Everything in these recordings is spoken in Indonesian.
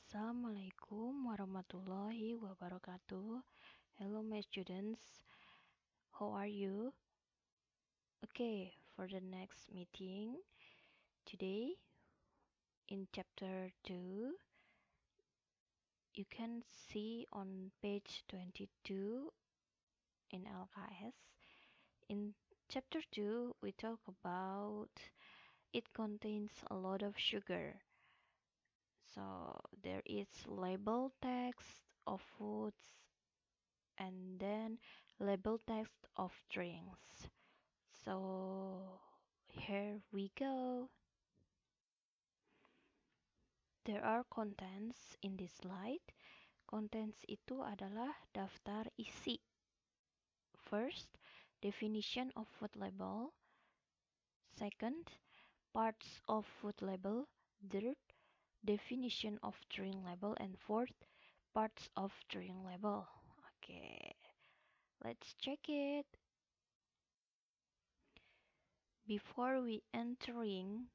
Assalamualaikum warahmatullahi wabarakatuh. Hello, my students. How are you? Okay, for the next meeting today in chapter 2, you can see on page 22 in LKS. In chapter 2, we talk about it contains a lot of sugar. So there is label text of foods and then label text of drinks. So here we go. There are contents in this slide. Contents itu adalah daftar isi. First, definition of food label. Second, parts of food label. Third, definition of drink label. And fourth, parts of drink label. Okay, let's check it. Before we entering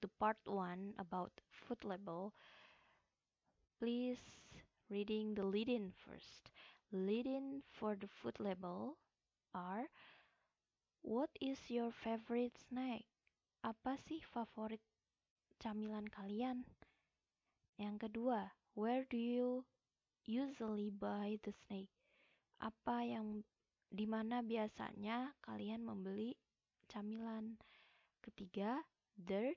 to part 1 about food label, please reading the lead-in first. Lead-in for the food label are, what is your favorite snack? Apa sih favorit camilan kalian? Yang kedua, where do you usually buy the snack? Apa yang dimana biasanya kalian membeli camilan? Ketiga, third,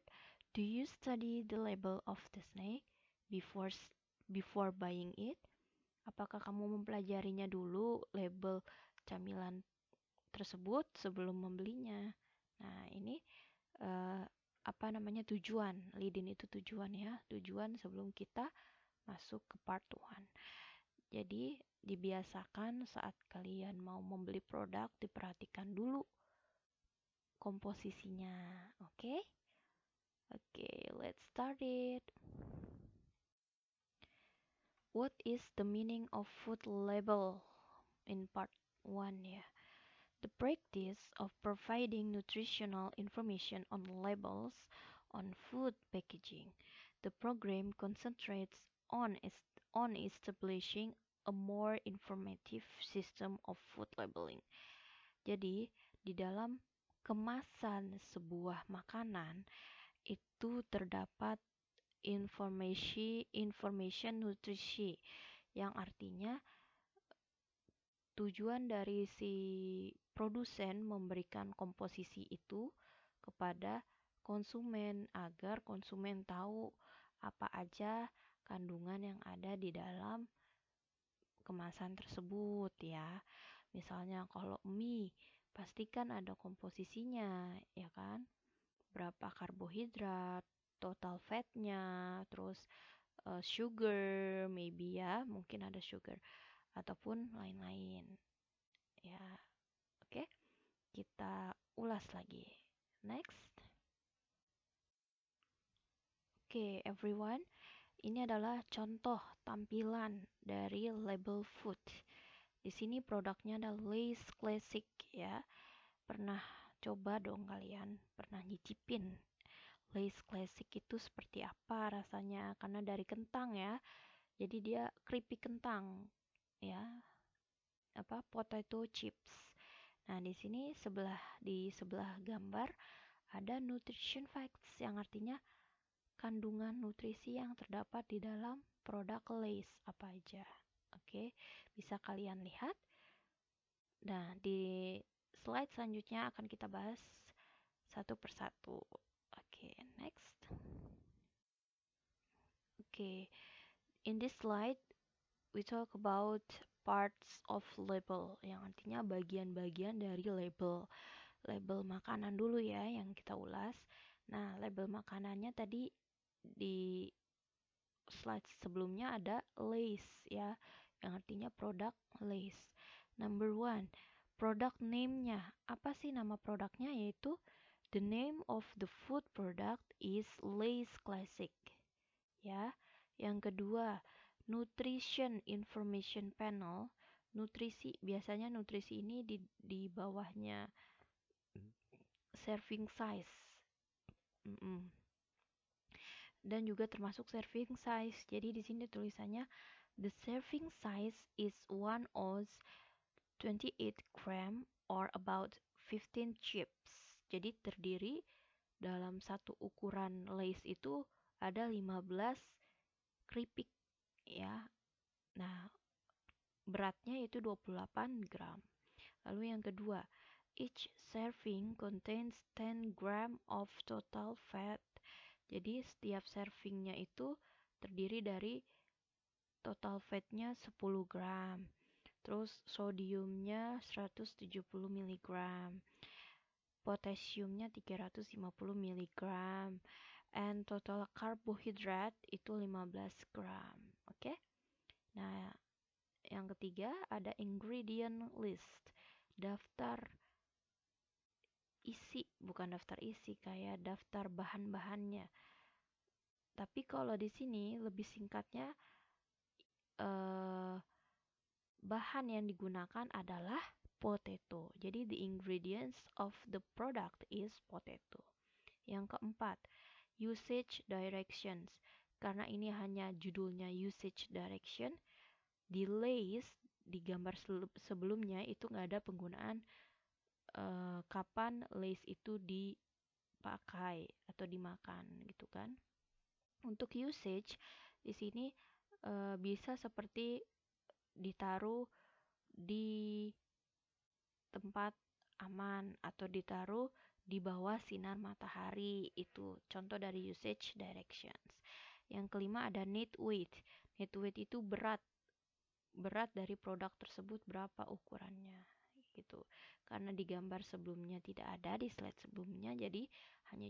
do you study the label of the snack before buying it? Apakah kamu mempelajarinya dulu label camilan tersebut sebelum membelinya? Nah, ini tujuan. Lead-in itu tujuan ya. Tujuan sebelum kita masuk ke part 1. Jadi, dibiasakan saat kalian mau membeli produk, diperhatikan dulu komposisinya. Oke? Okay, let's start it. What is the meaning of food label in part 1 ya? The practice of providing nutritional information on labels on food packaging. The program concentrates on establishing a more informative system of food labeling. Jadi, di dalam kemasan sebuah makanan itu terdapat information nutrisi, yang artinya tujuan dari si produsen memberikan komposisi itu kepada konsumen agar konsumen tahu apa aja kandungan yang ada di dalam kemasan tersebut ya. Misalnya kalau mie, pastikan ada komposisinya ya kan. Berapa karbohidrat, total fatnya, terus sugar maybe ya, mungkin ada sugar ataupun lain-lain ya. Oke, kita ulas lagi. Next. Oke, everyone, ini adalah contoh tampilan dari label food. Di sini produknya ada Lay's Classic ya. Pernah coba dong kalian, pernah nyicipin Lay's Classic itu seperti apa rasanya? Karena dari kentang ya. Jadi dia keripik kentang ya. Potato chips. Nah, di sini di sebelah gambar ada nutrition facts yang artinya kandungan nutrisi yang terdapat di dalam produk Lay's apa aja. Oke, bisa kalian lihat. Nah, di slide selanjutnya akan kita bahas satu persatu. Oke, next. Oke, in this slide we talk about parts of label, yang artinya bagian-bagian dari label. Label makanan dulu ya yang kita ulas. Nah, label makanannya tadi di slide sebelumnya ada Lay's ya, yang artinya produk Lay's. Number 1, product name-nya. Apa sih nama produknya? Yaitu the name of the food product is Lay's Classic. Ya. Yang kedua, nutrition information panel. Nutrisi, biasanya nutrisi ini di bawahnya serving size. dan juga termasuk serving size. Jadi di sini tulisannya the serving size is 1 ounce 28 gram or about 15 chips. Jadi terdiri dalam satu ukuran Lay's itu ada 15 keripik ya. Nah, beratnya itu 28 gram. Lalu yang kedua, each serving contains 10 gram of total fat. Jadi setiap servingnya itu terdiri dari total fatnya 10 gram. Terus sodiumnya 170 mg, potasiumnya 350 mg, and total karbohidrat itu 15 gram. Oke? Nah, yang ketiga ada ingredient list. Daftar isi, bukan daftar isi kayak daftar bahan-bahannya. Tapi kalau di sini lebih singkatnya bahan yang digunakan adalah potato. Jadi the ingredients of the product is potato. Yang keempat, usage directions. Karena ini hanya judulnya usage direction, di Lay's di gambar sebelumnya itu nggak ada penggunaan kapan Lay's itu dipakai atau dimakan gitu kan. Untuk usage di sini bisa seperti ditaruh di tempat aman atau ditaruh di bawah sinar matahari. Itu contoh dari usage directions. Yang kelima ada net weight. Net weight itu berat dari produk tersebut berapa ukurannya gitu. Karena di gambar sebelumnya tidak ada, di slide sebelumnya, jadi hanya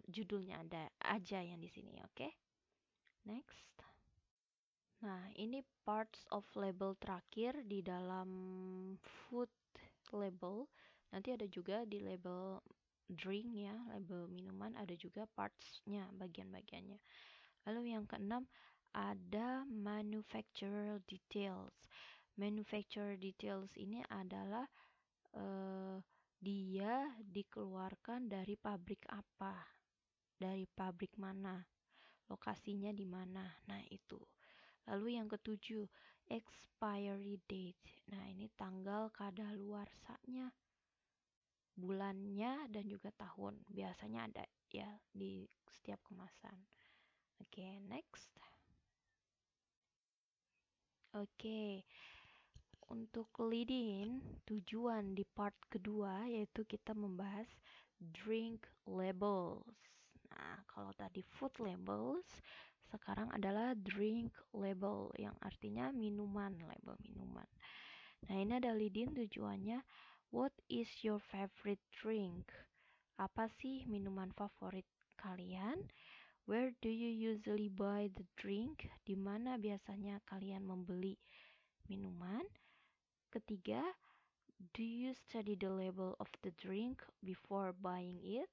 judulnya ada aja yang di sini. Oke? Next. Nah, ini parts of label terakhir di dalam food label. Nanti ada juga di label drink ya, label minuman ada juga parts-nya, bagian-bagiannya. Lalu yang keenam ada manufacturer details. Manufacturer details ini adalah dia dikeluarkan dari pabrik apa, dari pabrik mana, lokasinya di mana. Nah, itu. Lalu yang ketujuh, expiry date. Nah, ini tanggal kadaluarsanya, bulannya dan juga tahun. Biasanya ada ya di setiap kemasan. Oke, next. Oke. Untuk lead-in, tujuan di part kedua yaitu kita membahas drink labels. Nah, kalau tadi food labels, sekarang adalah drink label yang artinya minuman, label minuman. Nah, ini ada lead-in tujuannya, what is your favorite drink? Apa sih minuman favorit kalian? Where do you usually buy the drink? Di mana biasanya kalian membeli minuman? Ketiga, do you study the label of the drink before buying it?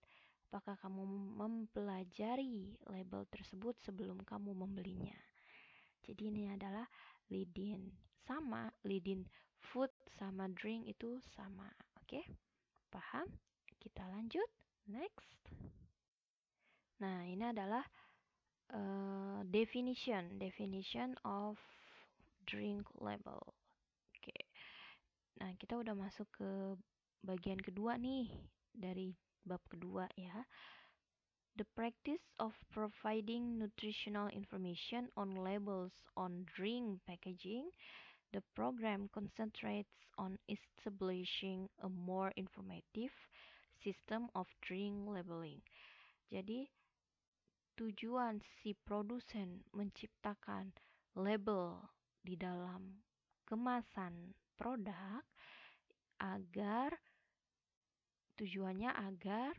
Apakah kamu mempelajari label tersebut sebelum kamu membelinya? Jadi ini adalah lead-in. Sama, lead-in food sama drink itu sama. Oke? Paham? Kita lanjut. Next. Nah, ini adalah definition of drink label. Oke. Nah, kita udah masuk ke bagian kedua nih dari bab kedua ya. The practice of providing nutritional information on labels on drink packaging. The program concentrates on establishing a more informative system of drink labeling. Jadi, tujuan si produsen menciptakan label di dalam kemasan produk tujuannya agar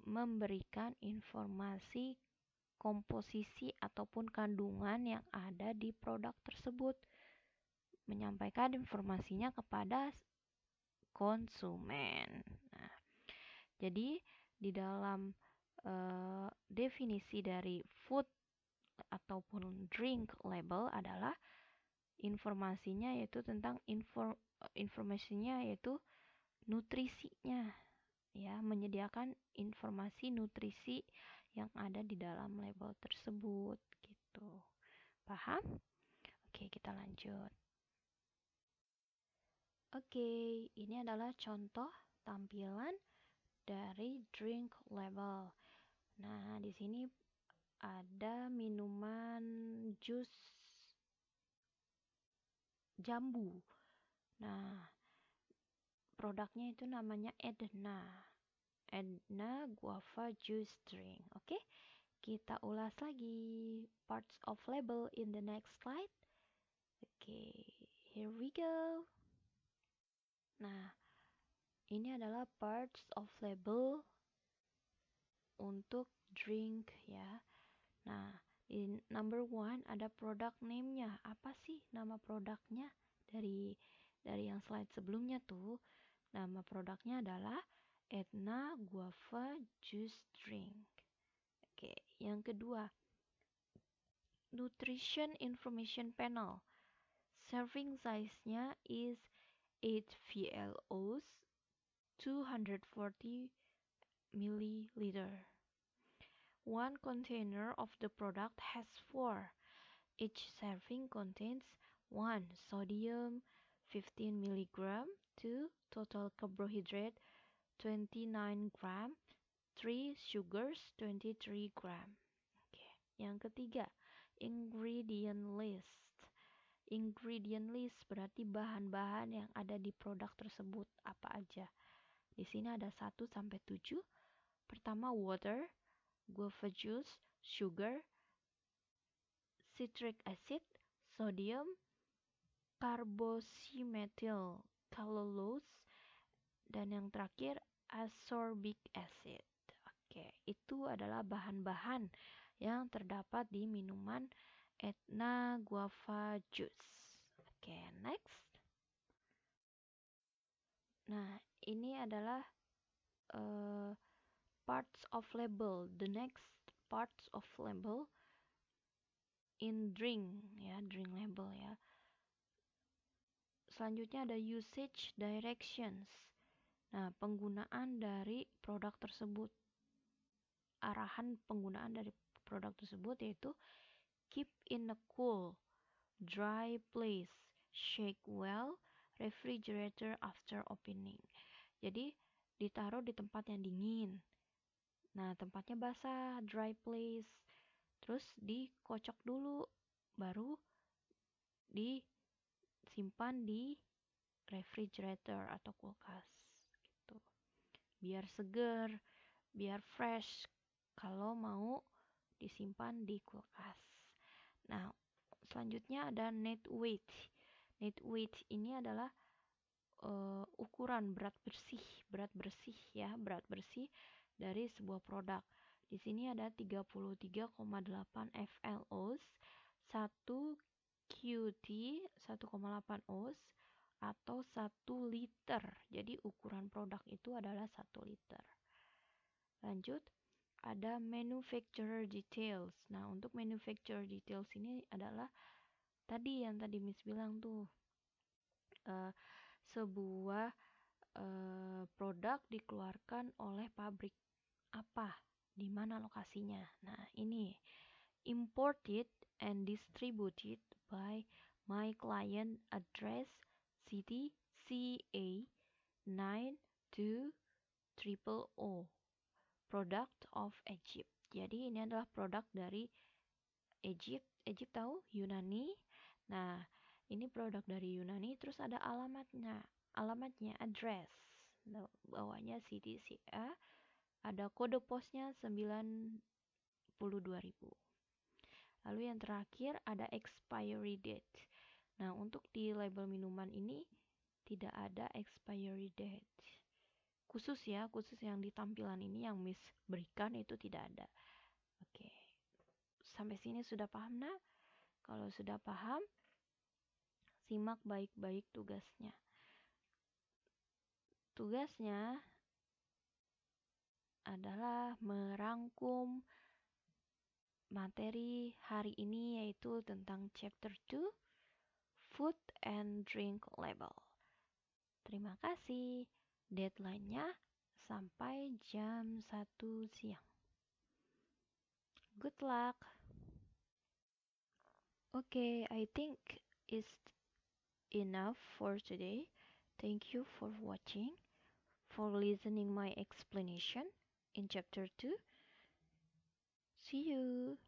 memberikan informasi komposisi ataupun kandungan yang ada di produk tersebut, menyampaikan informasinya kepada konsumen. Nah, jadi di dalam definisi dari food ataupun drink label adalah informasinya yaitu tentang informasinya yaitu nutrisinya ya, menyediakan informasi nutrisi yang ada di dalam label tersebut gitu. Paham? Oke, kita lanjut. Oke, ini adalah contoh tampilan dari drink label. Nah, di sini ada minuman jus jambu. Nah, produknya itu namanya Edna. Edna Guava Juice Drink. Oke, kita ulas lagi parts of label in the next slide. Oke, here we go. Nah, ini adalah parts of label untuk drink ya. Nah, di number one ada product name-nya. Apa sih nama produknya? Dari yang slide sebelumnya tuh, nama produknya adalah Edna Guava Juice Drink. Oke, yang kedua, Nutrition Information Panel. Serving size-nya is 8 VLOs, 240 milliliter. One container of the product has 4. Each serving contains 1 sodium 15 milligram, 2 total carbohydrate 29 gram, 3 sugars 23 gram. Oke, yang ketiga, ingredient list. Ingredient list berarti bahan-bahan yang ada di produk tersebut apa aja. Di sini ada 1 sampai 7. Pertama water, guava juice, sugar, citric acid, sodium, carboxymethyl cellulose, dan yang terakhir ascorbic acid. Oke, itu adalah bahan-bahan yang terdapat di minuman Edna Guava Juice. Oke, next. Nah, ini adalah parts of label. The next parts of label in drink ya, drink label ya. Selanjutnya ada usage directions. Nah, penggunaan dari produk tersebut. Arahan penggunaan dari produk tersebut yaitu keep in a cool, dry place, shake well, refrigerator after opening. Jadi, ditaruh di tempat yang dingin. Nah, tempatnya basah, dry place. Terus dikocok dulu, baru disimpan di refrigerator atau kulkas gitu. Biar seger, biar fresh kalau mau disimpan di kulkas. Nah, selanjutnya ada net weight. Net weight ini adalah ukuran berat bersih ya, berat bersih dari sebuah produk. Di sini ada 33,8 FLOs, 1 QT 1,8 oz atau 1 liter. Jadi ukuran produk itu adalah 1 liter. Lanjut, ada manufacturer details. Nah, untuk manufacturer details ini adalah tadi yang tadi Miss bilang tuh, sebuah produk dikeluarkan oleh pabrik apa, di mana lokasinya. Nah, ini imported and distributed by my client address city CA 92000 product of Egypt. Jadi ini adalah produk dari Egypt. Egypt tahu? Yunani. Nah, ini produk dari Yunani, terus ada alamatnya address. Nah, bawahnya city CA, ada kode posnya 92.000. Lalu yang terakhir ada expiry date. Nah, untuk di label minuman ini tidak ada expiry date. Khusus yang di tampilan ini yang Miss berikan itu tidak ada. Oke. Sampai sini sudah paham, Nak? Kalau sudah paham, simak baik-baik tugasnya. Tugasnya adalah merangkum materi hari ini yaitu tentang chapter 2 Food and Drink Label. Terima kasih. Deadline-nya sampai jam 1 siang. Good luck. Okay, I think it's enough for today. Thank you for watching, for listening my explanation in chapter 2. See you.